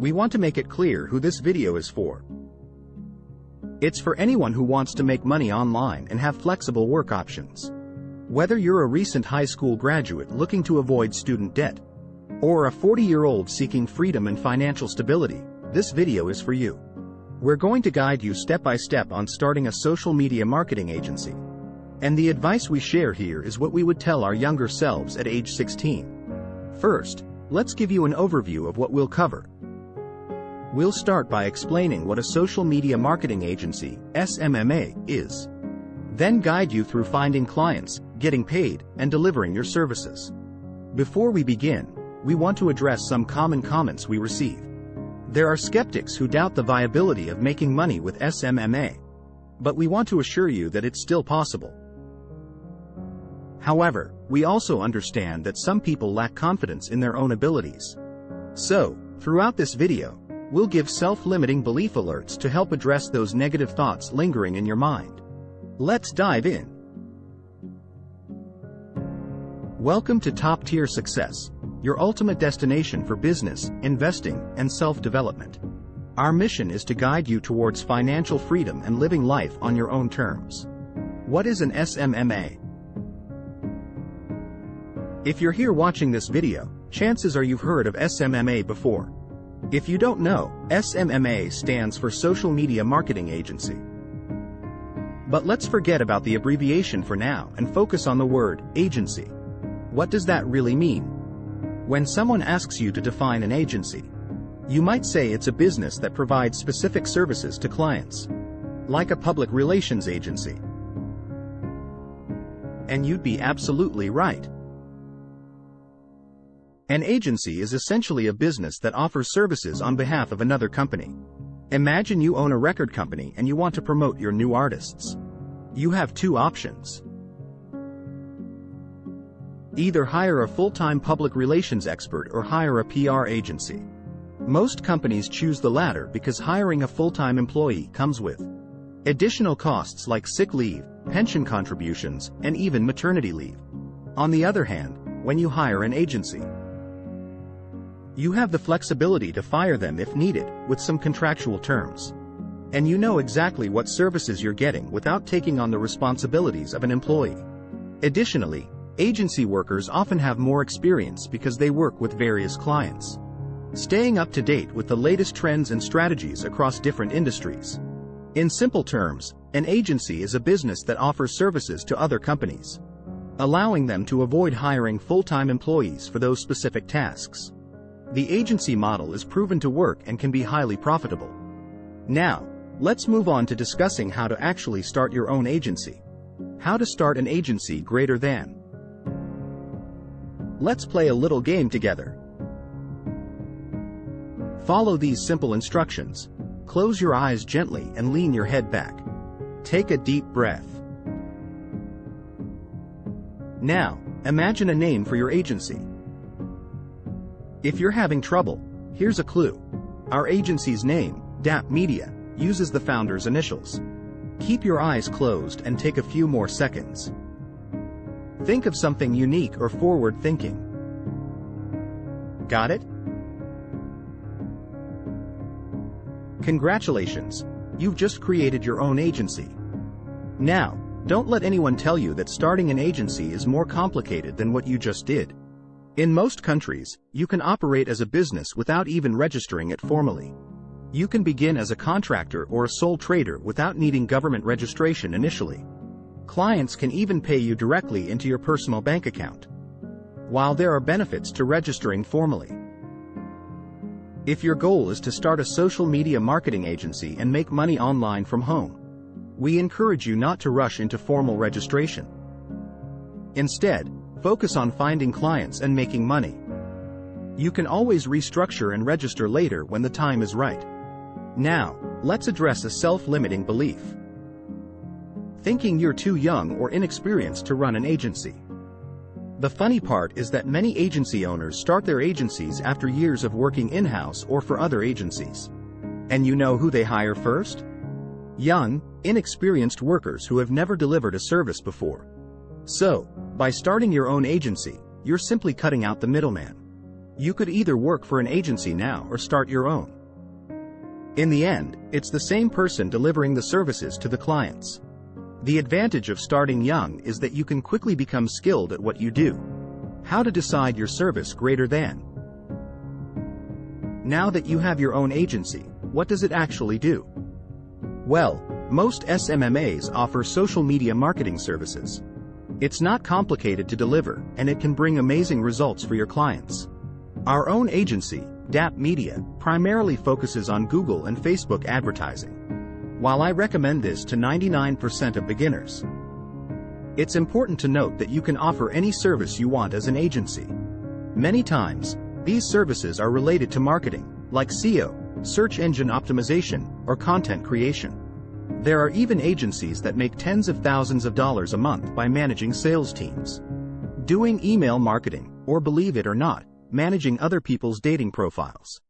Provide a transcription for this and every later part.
we want to make it clear who this video is for. It's for anyone who wants to make money online and have flexible work options. Whether you're a recent high school graduate looking to avoid student debt, or a 40-year-old seeking freedom and financial stability, this video is for you. We're going to guide you step by step on starting a social media marketing agency. And the advice we share here is what we would tell our younger selves at age 16. First, let's give you an overview of what we'll cover. We'll start by explaining what a social media marketing agency, SMMA, is. Then guide you through finding clients, getting paid, and delivering your services. Before we begin, we want to address some common comments we receive. There are skeptics who doubt the viability of making money with SMMA. But we want to assure you that it's still possible. However, we also understand that some people lack confidence in their own abilities. So, throughout this video, we'll give self-limiting belief alerts to help address those negative thoughts lingering in your mind. Let's dive in. Welcome to Top Tier Success, your ultimate destination for business, investing, and self-development. Our mission is to guide you towards financial freedom and living life on your own terms. What is an SMMA? If you're here watching this video, chances are you've heard of SMMA before. If you don't know, SMMA stands for Social Media Marketing Agency. But let's forget about the abbreviation for now and focus on the word agency. What does that really mean? When someone asks you to define an agency, you might say it's a business that provides specific services to clients, like a public relations agency. And you'd be absolutely right. An agency is essentially a business that offers services on behalf of another company. Imagine you own a record company and you want to promote your new artists. You have two options. Either hire a full-time public relations expert or hire a PR agency. Most companies choose the latter because hiring a full-time employee comes with additional costs like sick leave, pension contributions, and even maternity leave. On the other hand, when you hire an agency, you have the flexibility to fire them if needed, with some contractual terms. And you know exactly what services you're getting without taking on the responsibilities of an employee. Additionally, agency workers often have more experience because they work with various clients, staying up to date with the latest trends and strategies across different industries. In simple terms, an agency is a business that offers services to other companies, allowing them to avoid hiring full-time employees for those specific tasks. The agency model is proven to work and can be highly profitable. Now, let's move on to discussing how to actually start your own agency. How to start an agency greater than. Let's play a little game together. Follow these simple instructions. Close your eyes gently and lean your head back. Take a deep breath. Now, imagine a name for your agency. If you're having trouble, here's a clue. Our agency's name, DAP Media, uses the founder's initials. Keep your eyes closed and take a few more seconds. Think of something unique or forward-thinking. Got it? Congratulations! You've just created your own agency. Now, don't let anyone tell you that starting an agency is more complicated than what you just did. In most countries, you can operate as a business without even registering it formally. You can begin as a contractor or a sole trader without needing government registration initially. Clients can even pay you directly into your personal bank account. While there are benefits to registering formally, if your goal is to start a social media marketing agency and make money online from home, we encourage you not to rush into formal registration. Instead, focus on finding clients and making money. You can always restructure and register later when the time is right. Now, let's address a self-limiting belief. Thinking you're too young or inexperienced to run an agency. The funny part is that many agency owners start their agencies after years of working in-house or for other agencies. And you know who they hire first? Young, inexperienced workers who have never delivered a service before. So, by starting your own agency, you're simply cutting out the middleman. You could either work for an agency now or start your own. In the end, it's the same person delivering the services to the clients. The advantage of starting young is that you can quickly become skilled at what you do. How to decide your service greater than. Now that you have your own agency, what does it actually do? Well, most SMMAs offer social media marketing services. It's not complicated to deliver, and it can bring amazing results for your clients. Our own agency, DAP Media, primarily focuses on Google and Facebook advertising. While I recommend this to 99% of beginners, it's important to note that you can offer any service you want as an agency. Many times, these services are related to marketing, like SEO, search engine optimization, or content creation. There are even agencies that make tens of thousands of dollars a month by managing sales teams, doing email marketing, or believe it or not, managing other people's dating profiles.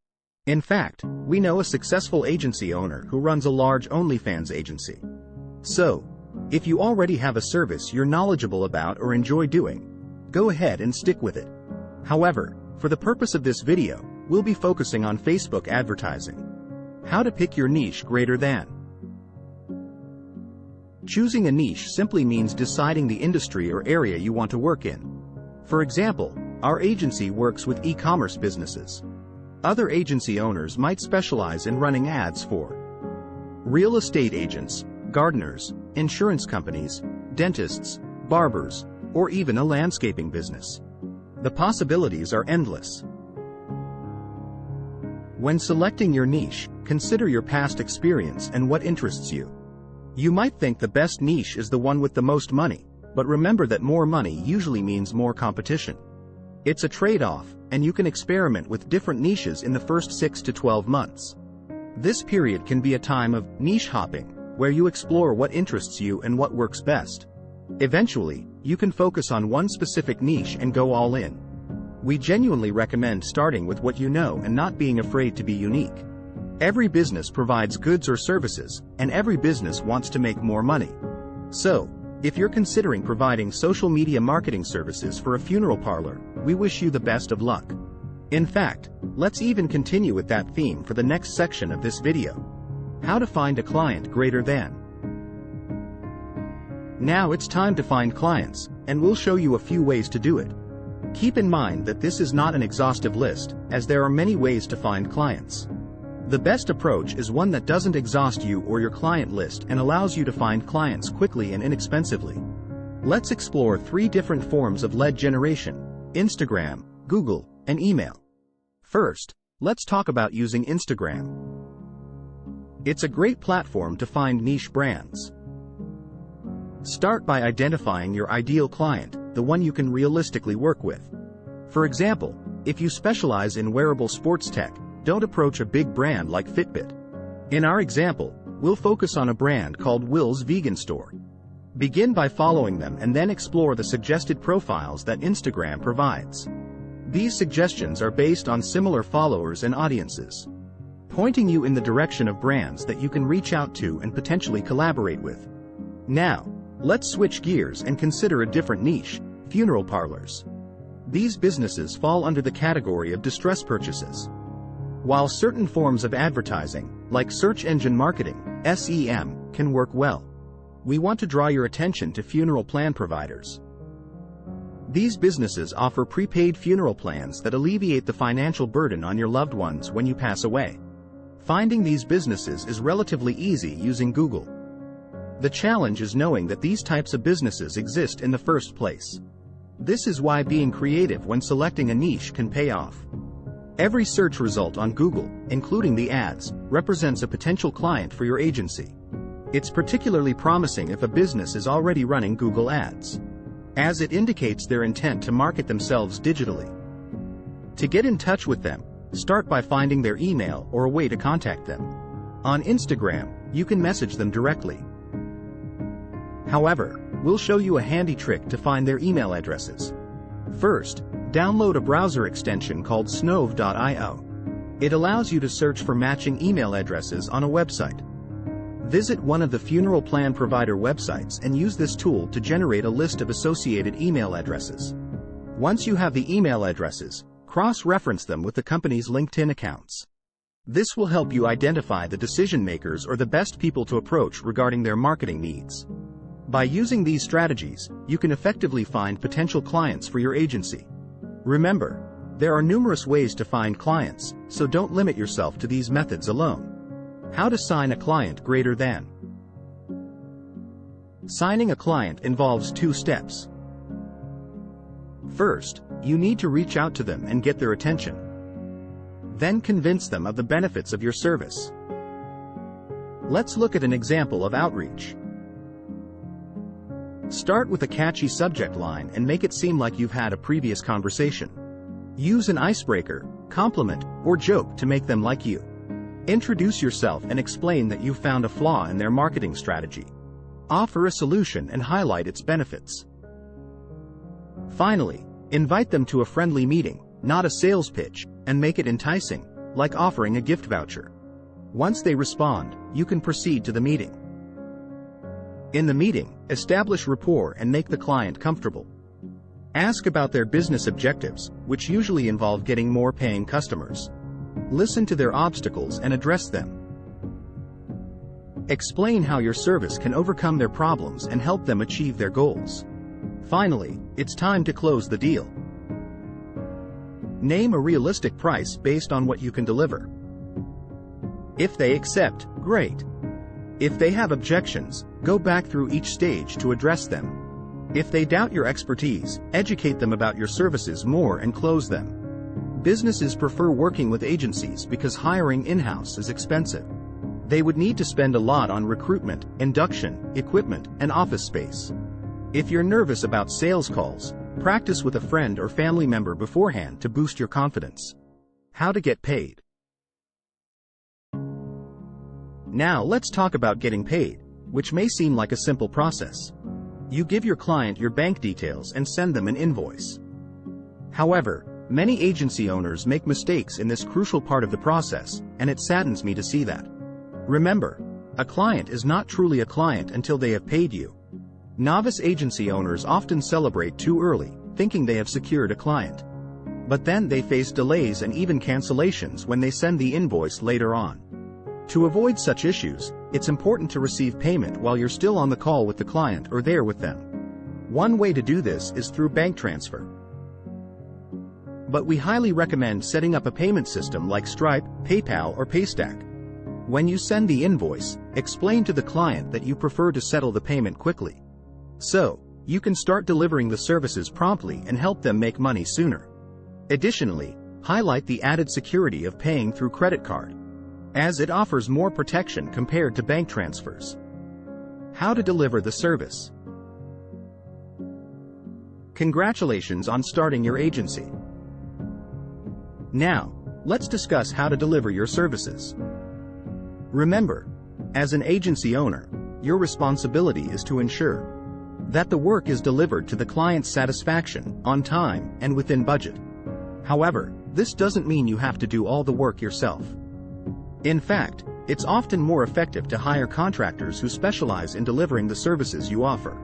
In fact, we know a successful agency owner who runs a large OnlyFans agency. So, if you already have a service you're knowledgeable about or enjoy doing, go ahead and stick with it. However, for the purpose of this video, we'll be focusing on Facebook advertising. How to pick your niche greater than. Choosing a niche simply means deciding the industry or area you want to work in. For example, our agency works with e-commerce businesses. Other agency owners might specialize in running ads for real estate agents, gardeners, insurance companies, dentists, barbers, or even a landscaping business. The possibilities are endless. When selecting your niche, consider your past experience and what interests you. You might think the best niche is the one with the most money, but remember that more money usually means more competition. It's a trade-off, and you can experiment with different niches in the first 6 to 12 months. This period can be a time of niche hopping, where you explore what interests you and what works best. Eventually, you can focus on one specific niche and go all in. We genuinely recommend starting with what you know and not being afraid to be unique. Every business provides goods or services, and every business wants to make more money. So, if you're considering providing social media marketing services for a funeral parlor, we wish you the best of luck. In fact, let's even continue with that theme for the next section of this video. How to find a client greater than. Now it's time to find clients, and we'll show you a few ways to do it. Keep in mind that this is not an exhaustive list, as there are many ways to find clients. The best approach is one that doesn't exhaust you or your client list and allows you to find clients quickly and inexpensively. Let's explore 3 different forms of lead generation: Instagram, Google, and email. First, let's talk about using Instagram. It's a great platform to find niche brands. Start by identifying your ideal client, the one you can realistically work with. For example, if you specialize in wearable sports tech, don't approach a big brand like Fitbit. In our example, we'll focus on a brand called Will's Vegan Store. Begin by following them and then explore the suggested profiles that Instagram provides. These suggestions are based on similar followers and audiences, pointing you in the direction of brands that you can reach out to and potentially collaborate with. Now, let's switch gears and consider a different niche: funeral parlors. These businesses fall under the category of distress purchases. While certain forms of advertising, like search engine marketing, SEM, can work well, we want to draw your attention to funeral plan providers. These businesses offer prepaid funeral plans that alleviate the financial burden on your loved ones when you pass away. Finding these businesses is relatively easy using Google. The challenge is knowing that these types of businesses exist in the first place. This is why being creative when selecting a niche can pay off. Every search result on Google, including the ads, represents a potential client for your agency. It's particularly promising if a business is already running Google Ads, as it indicates their intent to market themselves digitally. To get in touch with them, start by finding their email or a way to contact them. On Instagram, you can message them directly. However, we'll show you a handy trick to find their email addresses. First, download a browser extension called Snove.io. It allows you to search for matching email addresses on a website. Visit one of the funeral plan provider websites and use this tool to generate a list of associated email addresses. Once you have the email addresses, cross-reference them with the company's LinkedIn accounts. This will help you identify the decision makers or the best people to approach regarding their marketing needs. By using these strategies, you can effectively find potential clients for your agency. Remember, there are numerous ways to find clients, so don't limit yourself to these methods alone. How to sign a client greater than. Signing a client involves 2 steps. First, you need to reach out to them and get their attention. Then convince them of the benefits of your service. Let's look at an example of outreach. Start with a catchy subject line and make it seem like you've had a previous conversation. Use an icebreaker, compliment, or joke to make them like you. Introduce yourself and explain that you found a flaw in their marketing strategy. Offer a solution and highlight its benefits. Finally, invite them to a friendly meeting, not a sales pitch, and make it enticing, like offering a gift voucher. Once they respond, you can proceed to the meeting. In the meeting, establish rapport and make the client comfortable. Ask about their business objectives, which usually involve getting more paying customers. Listen to their obstacles and address them. Explain how your service can overcome their problems and help them achieve their goals. Finally, it's time to close the deal. Name a realistic price based on what you can deliver. If they accept, great. If they have objections, go back through each stage to address them. If they doubt your expertise, educate them about your services more and close them. Businesses prefer working with agencies because hiring in-house is expensive. They would need to spend a lot on recruitment, induction, equipment, and office space. If you're nervous about sales calls, practice with a friend or family member beforehand to boost your confidence. How to get paid. Now let's talk about getting paid, which may seem like a simple process. You give your client your bank details and send them an invoice. However, many agency owners make mistakes in this crucial part of the process, and it saddens me to see that. Remember, a client is not truly a client until they have paid you. Novice agency owners often celebrate too early, thinking they have secured a client. But then they face delays and even cancellations when they send the invoice later on. To avoid such issues, it's important to receive payment while you're still on the call with the client or there with them. One way to do this is through bank transfer. But we highly recommend setting up a payment system like Stripe, PayPal, or Paystack. When you send the invoice, explain to the client that you prefer to settle the payment quickly. So, you can start delivering the services promptly and help them make money sooner. Additionally, highlight the added security of paying through credit card, as it offers more protection compared to bank transfers. How to deliver the service. Congratulations on starting your agency. Now, let's discuss how to deliver your services. Remember, as an agency owner, your responsibility is to ensure that the work is delivered to the client's satisfaction, on time, and within budget. However, this doesn't mean you have to do all the work yourself. In fact, it's often more effective to hire contractors who specialize in delivering the services you offer.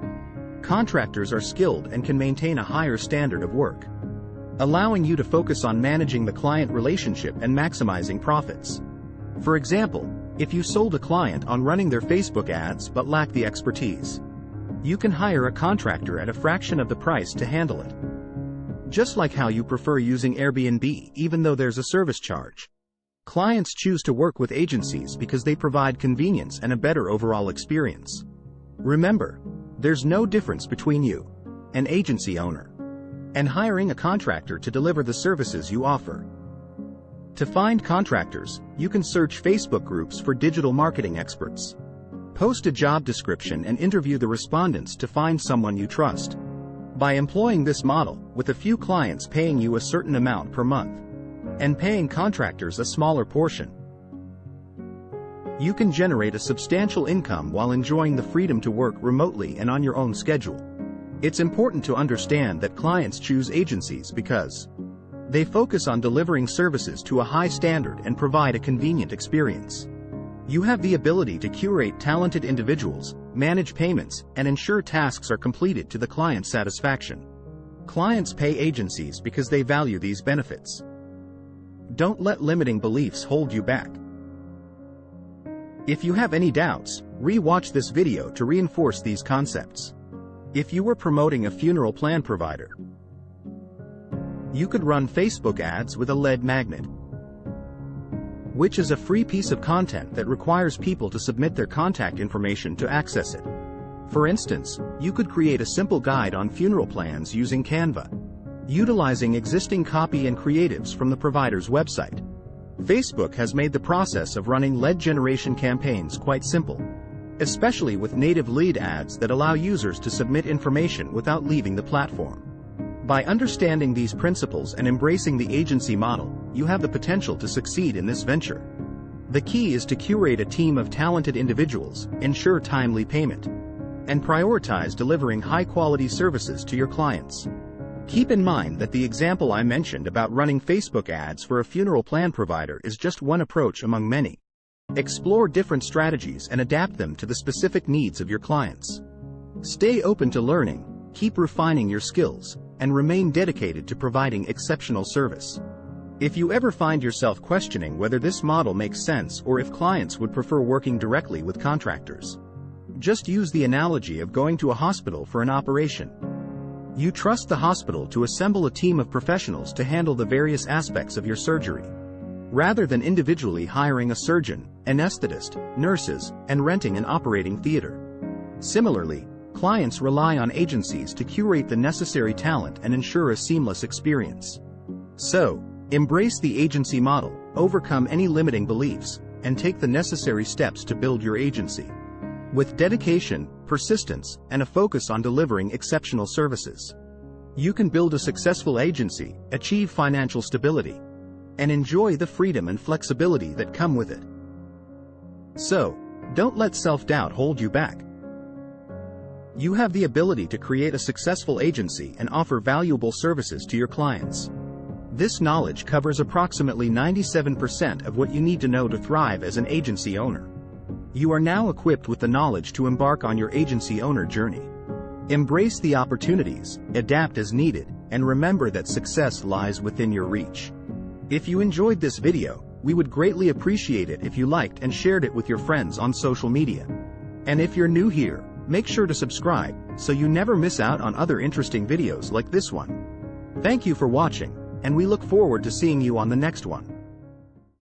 Contractors are skilled and can maintain a higher standard of work, allowing you to focus on managing the client relationship and maximizing profits. For example, if you sold a client on running their Facebook ads but lack the expertise, you can hire a contractor at a fraction of the price to handle it. Just like how you prefer using Airbnb even though there's a service charge. Clients choose to work with agencies because they provide convenience and a better overall experience. Remember, there's no difference between you, an agency owner, and hiring a contractor to deliver the services you offer. To find contractors, you can search Facebook groups for digital marketing experts. Post a job description and interview the respondents to find someone you trust. By employing this model, with a few clients paying you a certain amount per month, and paying contractors a smaller portion, you can generate a substantial income while enjoying the freedom to work remotely and on your own schedule. It's important to understand that clients choose agencies because they focus on delivering services to a high standard and provide a convenient experience. You have the ability to curate talented individuals, manage payments, and ensure tasks are completed to the client's satisfaction. Clients pay agencies because they value these benefits. don't let limiting beliefs hold you back. If you have any doubts, re-watch this video to reinforce these concepts. If you were promoting a funeral plan provider, you could run Facebook ads with a lead magnet, which is a free piece of content that requires people to submit their contact information to access it. For instance, you could create a simple guide on funeral plans using Canva, utilizing existing copy and creatives from the provider's website. Facebook has made the process of running lead generation campaigns quite simple, especially with native lead ads that allow users to submit information without leaving the platform. By understanding these principles and embracing the agency model, you have the potential to succeed in this venture. The key is to curate a team of talented individuals, ensure timely payment, and prioritize delivering high-quality services to your clients. Keep in mind that the example I mentioned about running Facebook ads for a funeral plan provider is just one approach among many. Explore different strategies and adapt them to the specific needs of your clients. Stay open to learning, keep refining your skills, and remain dedicated to providing exceptional service. If you ever find yourself questioning whether this model makes sense or if clients would prefer working directly with contractors, just use the analogy of going to a hospital for an operation. You trust the hospital to assemble a team of professionals to handle the various aspects of your surgery, rather than individually hiring a surgeon, anesthetist, nurses, and renting an operating theater. Similarly, clients rely on agencies to curate the necessary talent and ensure a seamless experience. So, embrace the agency model, overcome any limiting beliefs, and take the necessary steps to build your agency. With dedication, persistence, and a focus on delivering exceptional services, you can build a successful agency, achieve financial stability, and enjoy the freedom and flexibility that come with it. So, don't let self-doubt hold you back. You have the ability to create a successful agency and offer valuable services to your clients. This knowledge covers approximately 97% of what you need to know to thrive as an agency owner. You are now equipped with the knowledge to embark on your agency owner journey. Embrace the opportunities, adapt as needed, and remember that success lies within your reach. If you enjoyed this video, we would greatly appreciate it if you liked and shared it with your friends on social media. And if you're new here, make sure to subscribe so you never miss out on other interesting videos like this one. Thank you for watching, and we look forward to seeing you on the next one.